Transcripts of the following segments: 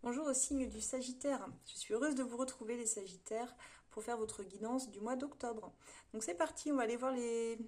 Bonjour au signe du Sagittaire. Je suis heureuse de vous retrouver les Sagittaires pour faire votre guidance du mois d'octobre. Donc c'est parti, on va aller voir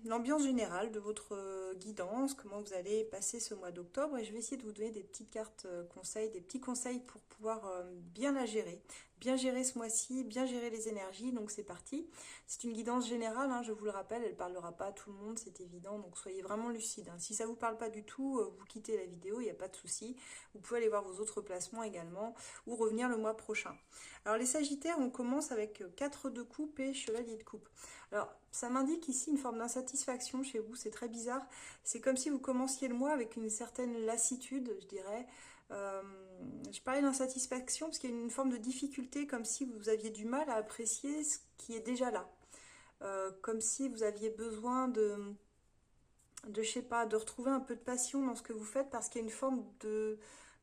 l'ambiance générale de votre guidance, comment vous allez passer ce mois d'octobre et je vais essayer de vous donner des petites cartes conseils, des petits conseils pour pouvoir bien la gérer, bien gérer ce mois-ci, bien gérer les énergies. Donc c'est parti. C'est une guidance générale, hein, je vous le rappelle, elle ne parlera pas à tout le monde, c'est évident, donc soyez vraiment lucide, hein. Si ça ne vous parle pas du tout, vous quittez la vidéo, il n'y a pas de souci. Vous pouvez aller voir vos autres placements également ou revenir le mois prochain. Alors les Sagittaires, on commence avec 4 de coupe et chevalier de coupe. Alors ça m'indique ici une forme d'insatisfaction chez vous, c'est très bizarre. C'est comme si vous commenciez le mois avec une certaine lassitude, je dirais. Euh, je parlais d'insatisfaction parce qu'il y a une forme de difficulté, comme si vous aviez du mal à apprécier ce qui est déjà là. Comme si vous aviez besoin je sais pas, de retrouver un peu de passion dans ce que vous faites parce qu'il y a une forme de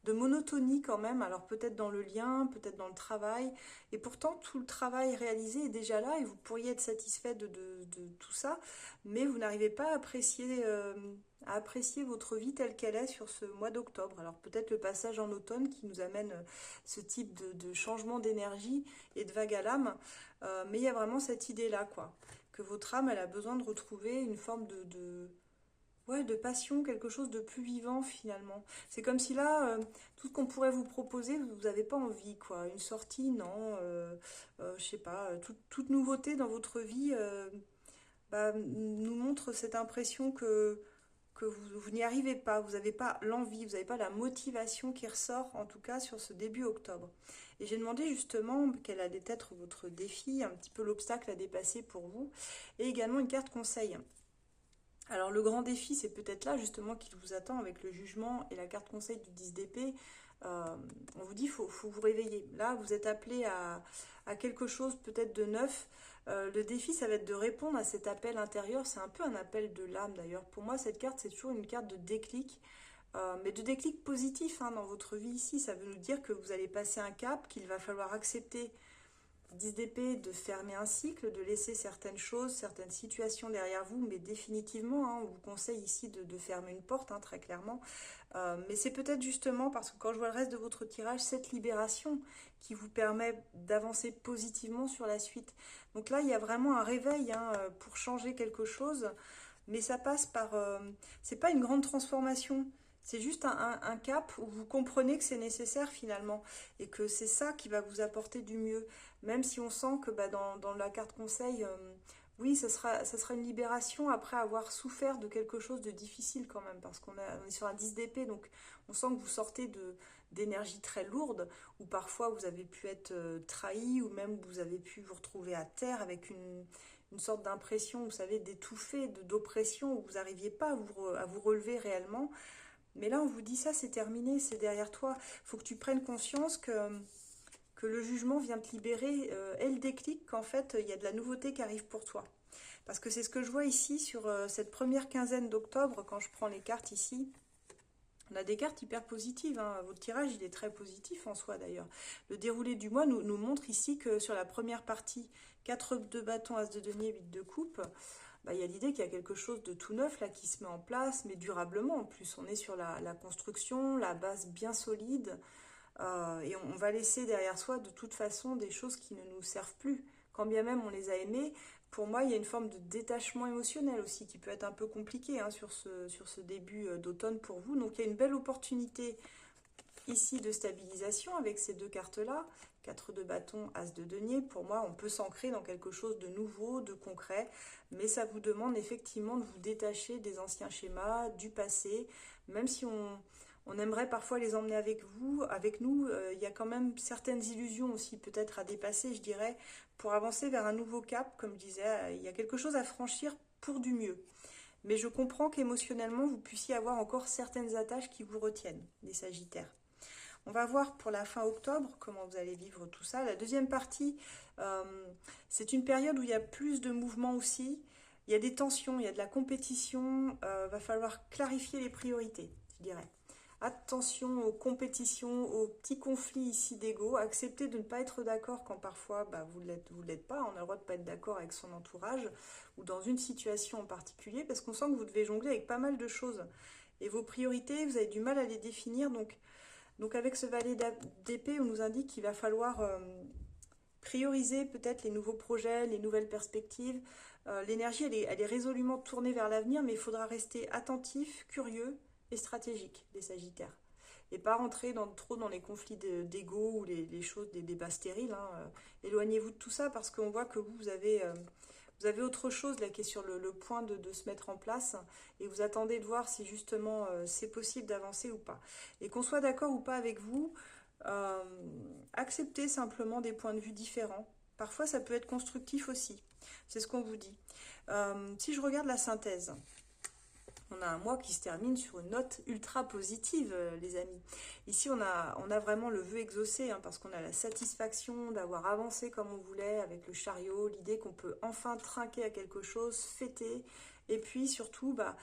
monotonie quand même, alors peut-être dans le lien, peut-être dans le travail, et pourtant tout le travail réalisé est déjà là et vous pourriez être satisfait de tout ça, mais vous n'arrivez pas à apprécier votre vie telle qu'elle est sur ce mois d'octobre. Alors peut-être le passage en automne qui nous amène ce type de changement d'énergie et de vague à l'âme, mais il y a vraiment cette idée-là, quoi, que votre âme, elle a besoin de retrouver une forme ouais, de passion, quelque chose de plus vivant finalement. C'est comme si là, tout ce qu'on pourrait vous proposer, vous n'avez pas envie, quoi. Une sortie, non. Je sais pas, toute nouveauté dans votre vie nous montre cette impression que vous n'y arrivez pas, vous n'avez pas l'envie, vous n'avez pas la motivation qui ressort, en tout cas sur ce début octobre. Et j'ai demandé justement quel allait être votre défi, un petit peu l'obstacle à dépasser pour vous, et également une carte conseil. Alors le grand défi, c'est peut-être là justement qu'il vous attend avec le jugement et la carte conseil du 10 d'épée. On vous dit faut vous réveiller. Là, vous êtes appelé à quelque chose peut-être de neuf. Le défi, ça va être de répondre à cet appel intérieur. C'est un peu un appel de l'âme d'ailleurs. Pour moi, cette carte, c'est toujours une carte de déclic. Mais de déclic positif, hein, dans votre vie ici. Ça veut nous dire que vous allez passer un cap, qu'il va falloir accepter 10 d'épée, de fermer un cycle, de laisser certaines choses, certaines situations derrière vous, mais définitivement, hein, on vous conseille ici de fermer une porte, hein, très clairement. Mais c'est peut-être justement parce que quand je vois le reste de votre tirage, cette libération qui vous permet d'avancer positivement sur la suite. Donc là, il y a vraiment un réveil, hein, pour changer quelque chose, mais ça passe par... c'est pas une grande transformation. C'est juste un cap où vous comprenez que c'est nécessaire finalement et que c'est ça qui va vous apporter du mieux. Même si on sent que dans la carte conseil, oui, ça sera une libération après avoir souffert de quelque chose de difficile quand même, parce on est sur un 10 d'épée, donc on sent que vous sortez d'énergie très lourde, ou parfois vous avez pu être trahi, ou même vous avez pu vous retrouver à terre avec une sorte d'impression, vous savez, d'étouffer, d'oppression, où vous n'arriviez pas à vous relever réellement. Mais là, on vous dit ça, c'est terminé, c'est derrière toi. Il faut que tu prennes conscience que le jugement vient te libérer et le déclic qu'en fait, il y a de la nouveauté qui arrive pour toi. Parce que c'est ce que je vois ici sur cette première quinzaine d'octobre, quand je prends les cartes ici. On a des cartes hyper positives, hein. Votre tirage, il est très positif en soi d'ailleurs. Le déroulé du mois nous montre ici que sur la première partie, 4 de bâton, as de denier, 8 de coupe, bah, il y a l'idée qu'il y a quelque chose de tout neuf là qui se met en place, mais durablement en plus. On est sur la construction, la base bien solide, et on va laisser derrière soi de toute façon des choses qui ne nous servent plus. Quand bien même on les a aimées, pour moi il y a une forme de détachement émotionnel aussi qui peut être un peu compliqué, hein, sur ce début d'automne pour vous. Donc il y a une belle opportunité ici de stabilisation avec ces deux cartes-là, 4 de bâton, as de denier. Pour moi, on peut s'ancrer dans quelque chose de nouveau, de concret, mais ça vous demande effectivement de vous détacher des anciens schémas, du passé, même si on aimerait parfois les emmener avec vous, avec nous, il y a quand même certaines illusions aussi peut-être à dépasser, je dirais, pour avancer vers un nouveau cap, comme je disais, il y a quelque chose à franchir pour du mieux. Mais je comprends qu'émotionnellement, vous puissiez avoir encore certaines attaches qui vous retiennent, les Sagittaires. On va voir pour la fin octobre comment vous allez vivre tout ça. La deuxième partie, euh, c'est une période où il y a plus de mouvements aussi. Il y a des tensions, il y a de la compétition. Va falloir clarifier les priorités, je dirais. Attention aux compétitions, aux petits conflits ici d'ego. Acceptez de ne pas être d'accord quand parfois vous l'êtes pas. On a le droit de ne pas être d'accord avec son entourage ou dans une situation en particulier parce qu'on sent que vous devez jongler avec pas mal de choses. Et vos priorités, vous avez du mal à les définir. Donc Donc avec ce valet d'épée, on nous indique qu'il va falloir prioriser peut-être les nouveaux projets, les nouvelles perspectives. L'énergie, elle est résolument tournée vers l'avenir, mais il faudra rester attentif, curieux et stratégique, les Sagittaires. Et pas rentrer trop dans les conflits d'ego ou les choses, des débats stériles. Hein. Éloignez-vous de tout ça parce qu'on voit que vous avez autre chose là qui est sur le point de se mettre en place et vous attendez de voir si justement c'est possible d'avancer ou pas. Et qu'on soit d'accord ou pas avec vous, euh, acceptez simplement des points de vue différents. Parfois ça peut être constructif aussi. C'est ce qu'on vous dit. Si je regarde la synthèse, on a un mois qui se termine sur une note ultra positive, les amis. Ici, on a vraiment le vœu exaucé, hein, parce qu'on a la satisfaction d'avoir avancé comme on voulait avec le chariot, l'idée qu'on peut enfin trinquer à quelque chose, fêter. Et puis surtout, bah,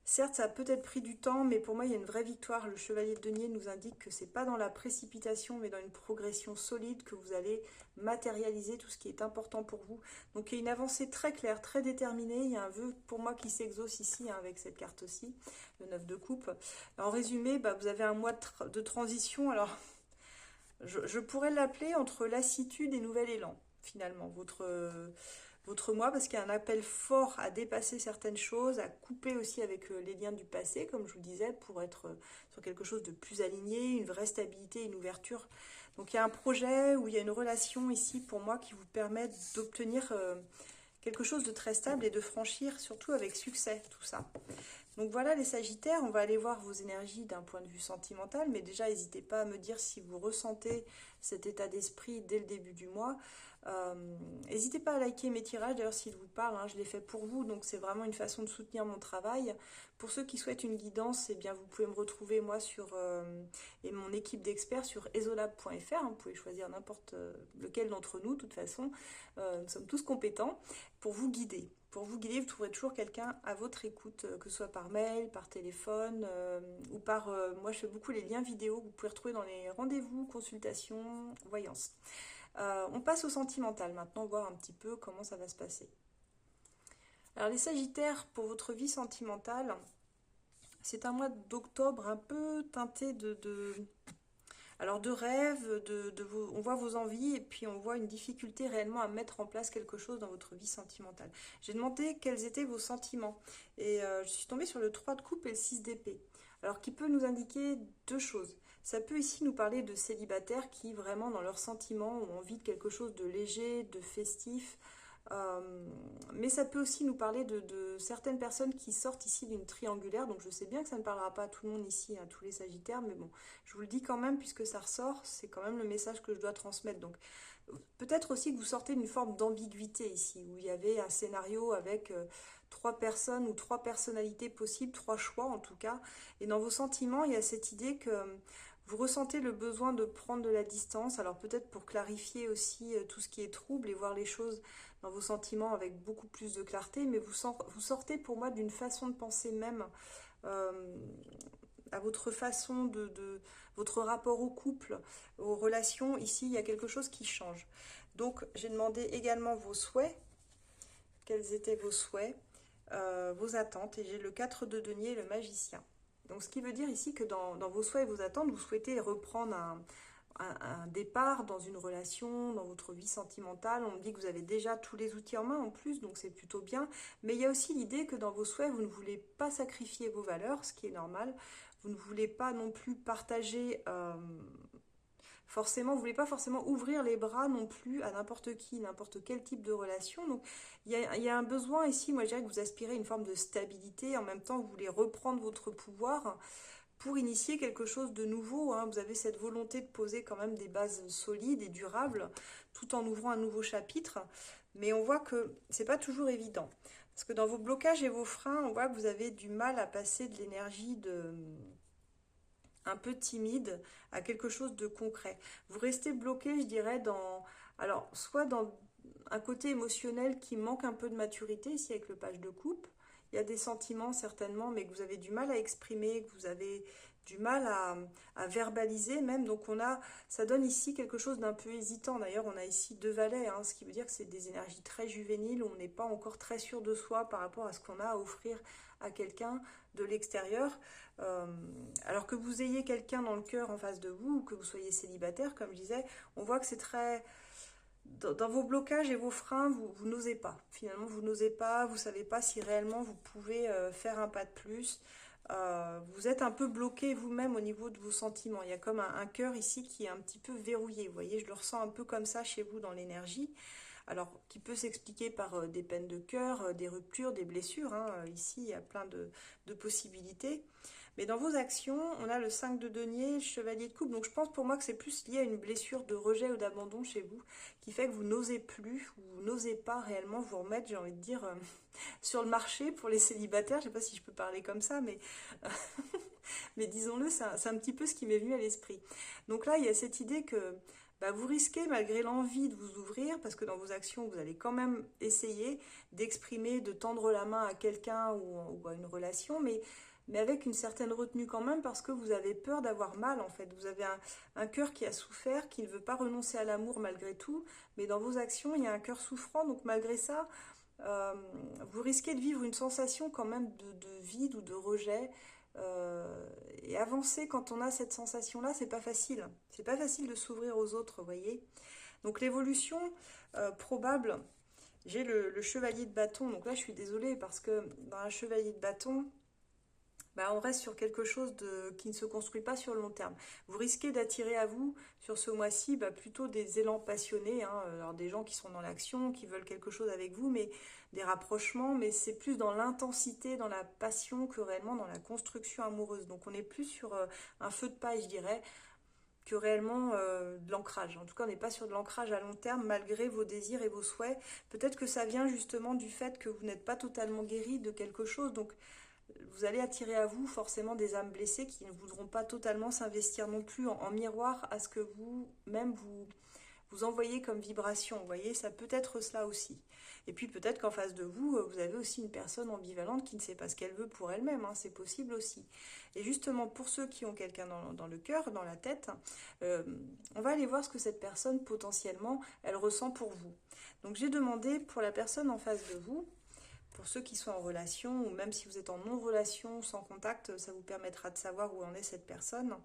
certes, ça a peut-être pris du temps, mais pour moi, il y a une vraie victoire. Le chevalier de denier nous indique que c'est pas dans la précipitation, mais dans une progression solide que vous allez matérialiser tout ce qui est important pour vous. Donc, il y a une avancée très claire, très déterminée. Il y a un vœu pour moi qui s'exauce ici, hein, avec cette carte aussi, le 9 de coupe. En résumé, bah, vous avez un mois de transition. Alors, je pourrais l'appeler entre lassitude et nouvel élan, finalement, votre moi, parce qu'il y a un appel fort à dépasser certaines choses, à couper aussi avec les liens du passé, comme je vous disais, pour être sur quelque chose de plus aligné, une vraie stabilité, une ouverture. Donc il y a un projet ou il y a une relation ici pour moi qui vous permet d'obtenir quelque chose de très stable et de franchir surtout avec succès tout ça. Donc voilà les Sagittaires, on va aller voir vos énergies d'un point de vue sentimental, mais déjà n'hésitez pas à me dire si vous ressentez cet état d'esprit dès le début du mois. N'hésitez pas à liker mes tirages, d'ailleurs s'ils vous parlent, hein, je les fais pour vous, donc c'est vraiment une façon de soutenir mon travail. Pour ceux qui souhaitent une guidance, eh bien, vous pouvez me retrouver moi et mon équipe d'experts sur esolab.fr, hein, vous pouvez choisir n'importe lequel d'entre nous, de toute façon, nous sommes tous compétents pour vous guider. Pour vous guider, vous trouverez toujours quelqu'un à votre écoute, que ce soit par mail, par téléphone ou par... moi, je fais beaucoup les liens vidéo que vous pouvez retrouver dans les rendez-vous, consultations, voyances. On passe au sentimental maintenant, voir un petit peu comment ça va se passer. Alors les Sagittaires, pour votre vie sentimentale, c'est un mois d'octobre un peu teinté alors de rêves, on voit vos envies et puis on voit une difficulté réellement à mettre en place quelque chose dans votre vie sentimentale. J'ai demandé quels étaient vos sentiments et je suis tombée sur le 3 de coupe et le 6 d'épée. Alors qui peut nous indiquer deux choses. Ça peut ici nous parler de célibataires qui vraiment dans leurs sentiments ont envie de quelque chose de léger, de festif. Mais ça peut aussi nous parler de certaines personnes qui sortent ici d'une triangulaire. Donc je sais bien que ça ne parlera pas à tout le monde ici, à tous les Sagittaires, mais bon, je vous le dis quand même puisque ça ressort, c'est quand même le message que je dois transmettre. Donc peut-être aussi que vous sortez d'une forme d'ambiguïté ici, où il y avait un scénario avec trois personnes ou trois personnalités possibles, trois choix en tout cas. Et dans vos sentiments, il y a cette idée que vous ressentez le besoin de prendre de la distance, alors peut-être pour clarifier aussi tout ce qui est trouble et voir les choses dans vos sentiments avec beaucoup plus de clarté, mais vous sortez pour moi d'une façon de penser même euh, à votre façon votre rapport au couple, aux relations. Ici, il y a quelque chose qui change. Donc, j'ai demandé également vos souhaits. Quels étaient vos souhaits, vos attentes? Et j'ai le 4 de denier et le magicien. Donc, ce qui veut dire ici que dans vos souhaits et vos attentes, vous souhaitez reprendre un départ dans une relation, dans votre vie sentimentale. On me dit que vous avez déjà tous les outils en main en plus, donc c'est plutôt bien. Mais il y a aussi l'idée que dans vos souhaits, vous ne voulez pas sacrifier vos valeurs, ce qui est normal. Vous ne voulez pas non plus partager... forcément, vous ne voulez pas forcément ouvrir les bras non plus à n'importe qui, n'importe quel type de relation. Donc, il y a un besoin ici, moi je dirais que vous aspirez à une forme de stabilité, en même temps vous voulez reprendre votre pouvoir pour initier quelque chose de nouveau. Hein. Vous avez cette volonté de poser quand même des bases solides et durables, tout en ouvrant un nouveau chapitre. Mais on voit que c'est pas toujours évident. Parce que dans vos blocages et vos freins, on voit que vous avez du mal à passer de l'énergie un peu timide à quelque chose de concret. Vous restez bloqué, je dirais, alors, soit dans un côté émotionnel qui manque un peu de maturité, ici avec le page de coupe, il y a des sentiments certainement, mais que vous avez du mal à exprimer, que vous avez du mal à verbaliser même. Donc ça donne ici quelque chose d'un peu hésitant. D'ailleurs, on a ici deux valets, hein, ce qui veut dire que c'est des énergies très juvéniles, où on n'est pas encore très sûr de soi par rapport à ce qu'on a à offrir à quelqu'un de l'extérieur. Euh, alors que vous ayez quelqu'un dans le cœur en face de vous, ou que vous soyez célibataire, comme je disais, on voit que c'est très... Dans vos blocages et vos freins, vous n'osez pas. Finalement, vous n'osez pas, vous ne savez pas si réellement vous pouvez faire un pas de plus. Vous êtes un peu bloqué vous-même au niveau de vos sentiments. Il y a comme un cœur ici qui est un petit peu verrouillé. Vous voyez, je le ressens un peu comme ça chez vous dans l'énergie. Alors, qui peut s'expliquer par des peines de cœur, des ruptures, des blessures, hein. Ici, il y a plein de possibilités. Mais dans vos actions, on a le 5 de denier, le chevalier de coupe. Donc je pense pour moi que c'est plus lié à une blessure de rejet ou d'abandon chez vous, qui fait que vous n'osez plus, vous n'osez pas réellement vous remettre, j'ai envie de dire, sur le marché pour les célibataires. Je ne sais pas si je peux parler comme ça, mais disons-le, c'est un petit peu ce qui m'est venu à l'esprit. Donc là, il y a cette idée que bah, vous risquez, malgré l'envie de vous ouvrir, parce que dans vos actions, vous allez quand même essayer d'exprimer, de tendre la main à quelqu'un ou à une relation, mais avec une certaine retenue quand même, parce que vous avez peur d'avoir mal en fait. Vous avez un cœur qui a souffert, qui ne veut pas renoncer à l'amour malgré tout, mais dans vos actions, il y a un cœur souffrant, donc malgré ça, euh, vous risquez de vivre une sensation quand même de vide ou de rejet. Et avancer quand on a cette sensation-là, c'est pas facile. C'est pas facile de s'ouvrir aux autres, vous voyez. Donc l'évolution probable, j'ai le chevalier de bâton. Donc là, je suis désolée parce que dans un chevalier de bâton, bah, on reste sur quelque chose qui ne se construit pas sur le long terme. Vous risquez d'attirer à vous, sur ce mois-ci, bah, plutôt des élans passionnés, hein, alors des gens qui sont dans l'action, qui veulent quelque chose avec vous, mais des rapprochements, mais c'est plus dans l'intensité, dans la passion que réellement dans la construction amoureuse. Donc on est plus sur un feu de paille, je dirais, que réellement de l'ancrage. En tout cas, on n'est pas sur de l'ancrage à long terme, malgré vos désirs et vos souhaits. Peut-être que ça vient justement du fait que vous n'êtes pas totalement guéri de quelque chose, donc vous allez attirer à vous forcément des âmes blessées qui ne voudront pas totalement s'investir non plus en miroir à ce que vous-même vous envoyez comme vibration. Vous voyez, ça peut être cela aussi. Et puis peut-être qu'en face de vous, vous avez aussi une personne ambivalente qui ne sait pas ce qu'elle veut pour elle-même, hein, c'est possible aussi. Et justement, pour ceux qui ont quelqu'un dans le cœur, dans la tête, on va aller voir ce que cette personne, potentiellement, elle ressent pour vous. Donc j'ai demandé pour la personne en face de vous, pour ceux qui sont en relation, ou même si vous êtes en non-relation, sans contact, ça vous permettra de savoir où en est cette personne.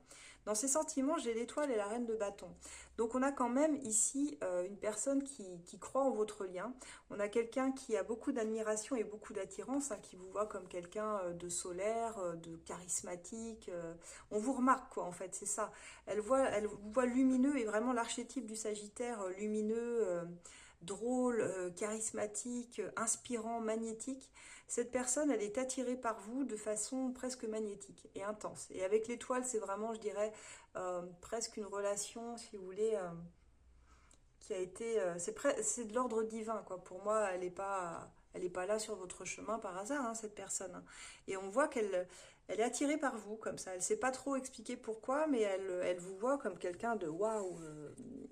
Dans ces sentiments, j'ai l'étoile et la reine de bâton. Donc on a quand même ici une personne qui croit en votre lien. On a quelqu'un qui a beaucoup d'admiration et beaucoup d'attirance, hein, qui vous voit comme quelqu'un de solaire, de charismatique. On vous remarque quoi en fait, c'est ça. Elle vous voit lumineux et vraiment l'archétype du Sagittaire lumineux. Drôle, charismatique, inspirant, magnétique, cette personne, elle est attirée par vous de façon presque magnétique et intense. Et avec l'étoile, c'est vraiment, je dirais, presque une relation, si vous voulez, qui a été... c'est de l'ordre divin, quoi. Pour moi, elle est pas là sur votre chemin par hasard, hein, cette personne. Et on voit elle est attirée par vous, comme ça. Elle ne sait pas trop expliquer pourquoi, mais elle vous voit comme quelqu'un de waouh,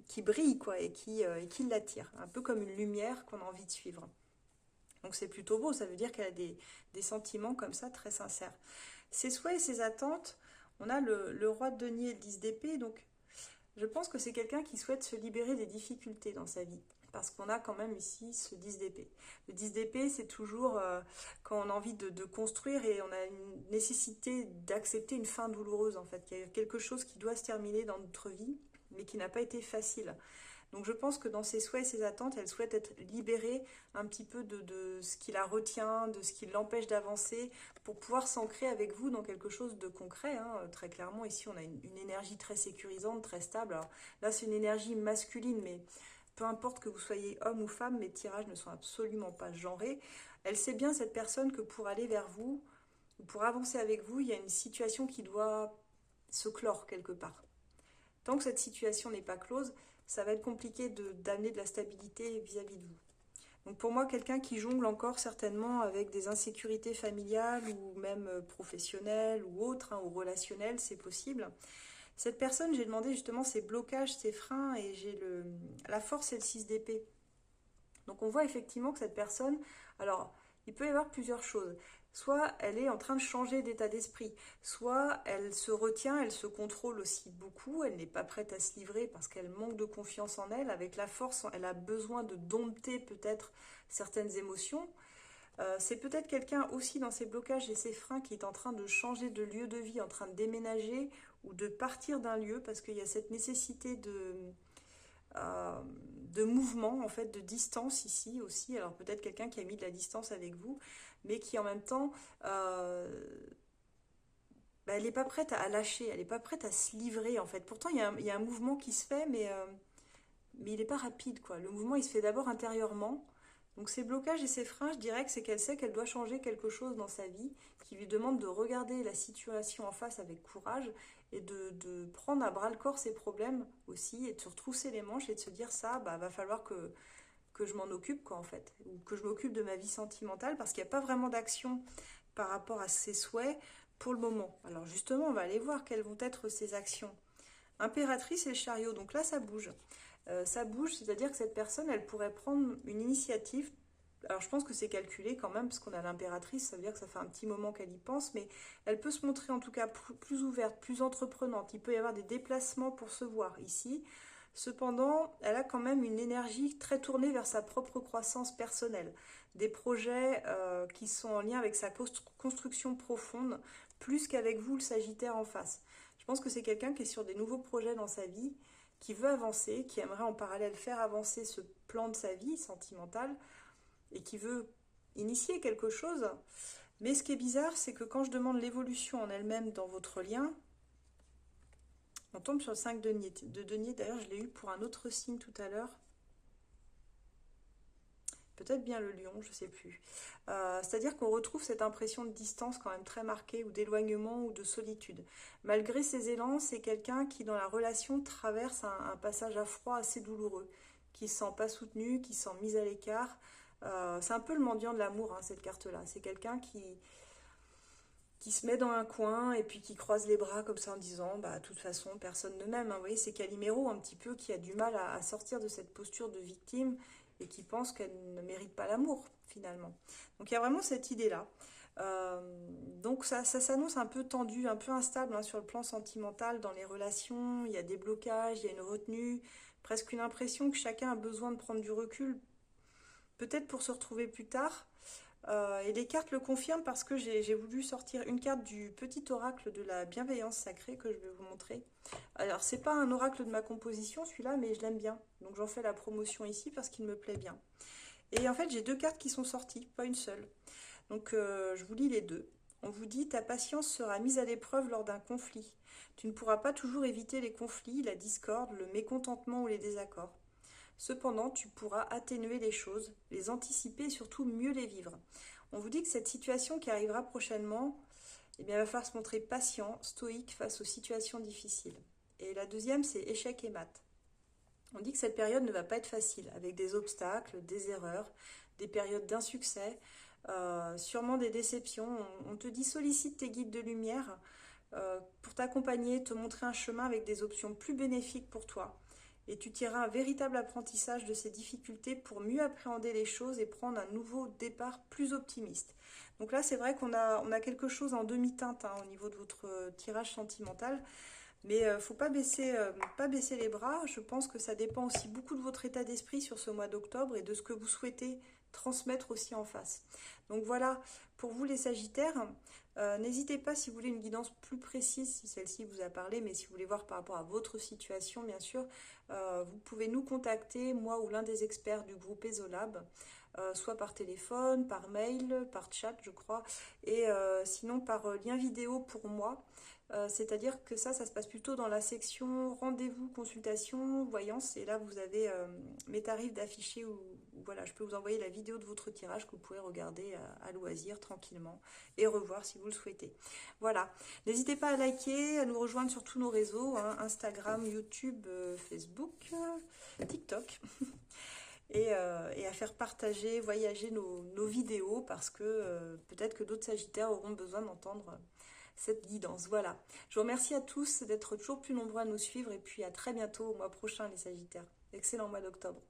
qui brille, quoi, et qui l'attire. Un peu comme une lumière qu'on a envie de suivre. Donc c'est plutôt beau, ça veut dire qu'elle a des sentiments comme ça très sincères. Ses souhaits et ses attentes, on a le roi de denier et le 10 d'épée, donc je pense que c'est quelqu'un qui souhaite se libérer des difficultés dans sa vie. Parce qu'on a quand même ici ce 10 d'épée. Le 10 d'épée, c'est toujours quand on a envie de construire et on a une nécessité d'accepter une fin douloureuse en fait. Il y a quelque chose qui doit se terminer dans notre vie, mais qui n'a pas été facile. Donc je pense que dans ses souhaits et ses attentes, elle souhaite être libérée un petit peu de ce qui la retient, de ce qui l'empêche d'avancer, pour pouvoir s'ancrer avec vous dans quelque chose de concret, hein. Très clairement, ici, on a une énergie très sécurisante, très stable. Alors, là, c'est une énergie masculine, mais peu importe que vous soyez homme ou femme, mes tirages ne sont absolument pas genrés. Elle sait bien, cette personne, que pour aller vers vous, ou pour avancer avec vous, il y a une situation qui doit se clore quelque part. Tant que cette situation n'est pas close, ça va être compliqué d'amener de la stabilité vis-à-vis de vous. Donc pour moi, quelqu'un qui jongle encore certainement avec des insécurités familiales ou même professionnelles ou autres, hein, ou relationnelles, c'est possible. Cette personne, j'ai demandé justement ses blocages, ses freins, et j'ai la force et le 6 d'épée. Donc on voit effectivement que cette personne, alors il peut y avoir plusieurs choses. soit elle est en train de changer d'état d'esprit, soit elle se retient, elle se contrôle aussi beaucoup, elle n'est pas prête à se livrer parce qu'elle manque de confiance en elle. Avec la force, elle a besoin de dompter peut-être certaines émotions. C'est peut-être quelqu'un aussi dans ses blocages et ses freins qui est en train de changer de lieu de vie, en train de déménager ou de partir d'un lieu parce qu'il y a cette nécessité euh, de mouvement, en fait, de distance ici aussi. Alors peut-être quelqu'un qui a mis de la distance avec vous, mais qui en même temps, bah, elle n'est pas prête à lâcher, elle n'est pas prête à se livrer en fait. Pourtant, il y a un mouvement qui se fait, mais il n'est pas rapide, quoi. Le mouvement, il se fait d'abord intérieurement. Donc ses blocages et ses freins, je dirais que c'est qu'elle sait qu'elle doit changer quelque chose dans sa vie, qui lui demande de regarder la situation en face avec courage et de prendre à bras le corps ses problèmes aussi, et de se retrousser les manches et de se dire ça, bah va falloir que je m'en occupe, quoi, en fait, ou que je m'occupe de ma vie sentimentale, parce qu'il n'y a pas vraiment d'action par rapport à ses souhaits pour le moment. Alors justement, on va aller voir quelles vont être ces actions. Impératrice et le chariot, donc là ça bouge, c'est-à-dire que cette personne, elle pourrait prendre une initiative. Alors je pense que c'est calculé quand même, parce qu'on a l'impératrice, ça veut dire que ça fait un petit moment qu'elle y pense, mais elle peut se montrer en tout cas plus ouverte, plus entreprenante. Il peut y avoir des déplacements pour se voir ici. Cependant, elle a quand même une énergie très tournée vers sa propre croissance personnelle. Des projets qui sont en lien avec sa construction profonde, plus qu'avec vous, le Sagittaire en face. Je pense que c'est quelqu'un qui est sur des nouveaux projets dans sa vie, qui veut avancer, qui aimerait en parallèle faire avancer ce plan de sa vie sentimentale et qui veut initier quelque chose. Mais ce qui est bizarre, c'est que quand je demande l'évolution en elle-même dans votre lien, on tombe sur le 5 de denier. De denier, d'ailleurs, je l'ai eu pour un autre signe tout à l'heure. Peut-être bien le lion, je ne sais plus. C'est-à-dire qu'on retrouve cette impression de distance quand même très marquée, ou d'éloignement, ou de solitude. Malgré ses élans, c'est quelqu'un qui, dans la relation, traverse un passage à froid assez douloureux, qui ne se sent pas soutenu, qui se sent mis à l'écart. C'est un peu le mendiant de l'amour, hein, cette carte-là. C'est quelqu'un qui se met dans un coin et puis qui croise les bras comme ça en disant bah de toute façon personne ne m'aime, hein. Vous voyez, c'est Calimero un petit peu qui a du mal à sortir de cette posture de victime et qui pense qu'elle ne mérite pas l'amour finalement. Donc il y a vraiment cette idée-là. Donc ça s'annonce un peu tendu, un peu instable, hein, sur le plan sentimental, dans les relations. Il y a des blocages, il y a une retenue, presque une impression que chacun a besoin de prendre du recul, peut-être pour se retrouver plus tard. Et les cartes le confirment parce que j'ai voulu sortir une carte du petit oracle de la bienveillance sacrée que je vais vous montrer. Alors, c'est pas un oracle de ma composition celui-là, mais je l'aime bien. Donc j'en fais la promotion ici parce qu'il me plaît bien. Et en fait, j'ai deux cartes qui sont sorties, pas une seule. Donc je vous lis les deux. On vous dit, ta patience sera mise à l'épreuve lors d'un conflit. Tu ne pourras pas toujours éviter les conflits, la discorde, le mécontentement ou les désaccords. Cependant, tu pourras atténuer les choses, les anticiper et surtout mieux les vivre. On vous dit que cette situation qui arrivera prochainement, eh bien, il va falloir se montrer patient, stoïque face aux situations difficiles. Et la deuxième, c'est échec et maths. On dit que cette période ne va pas être facile, avec des obstacles, des erreurs, des périodes d'insuccès, sûrement des déceptions. On te dit sollicite tes guides de lumière pour t'accompagner, te montrer un chemin avec des options plus bénéfiques pour toi. Et tu tireras un véritable apprentissage de ces difficultés pour mieux appréhender les choses et prendre un nouveau départ plus optimiste. Donc là, c'est vrai on a quelque chose en demi-teinte, hein, au niveau de votre tirage sentimental. Mais il ne faut pas baisser les bras. Je pense que ça dépend aussi beaucoup de votre état d'esprit sur ce mois d'octobre et de ce que vous souhaitez transmettre aussi en face. Donc voilà, pour vous les Sagittaires, n'hésitez pas si vous voulez une guidance plus précise, si celle-ci vous a parlé, mais si vous voulez voir par rapport à votre situation, bien sûr, vous pouvez nous contacter, moi ou l'un des experts du groupe ESOLAB, soit par téléphone, par mail, par chat, je crois, et sinon par lien vidéo pour moi. C'est-à-dire que ça se passe plutôt dans la section rendez-vous, consultation, voyance. Et là, vous avez mes tarifs d'affiché où voilà, je peux vous envoyer la vidéo de votre tirage que vous pourrez regarder à loisir, tranquillement, et revoir si vous le souhaitez. Voilà. N'hésitez pas à liker, à nous rejoindre sur tous nos réseaux, hein, Instagram, YouTube, Facebook, TikTok. Et à faire partager, voyager nos vidéos parce que peut-être que d'autres Sagittaires auront besoin d'entendre cette guidance. Voilà. Je vous remercie à tous d'être toujours plus nombreux à nous suivre et puis à très bientôt au mois prochain les Sagittaires. Excellent mois d'octobre.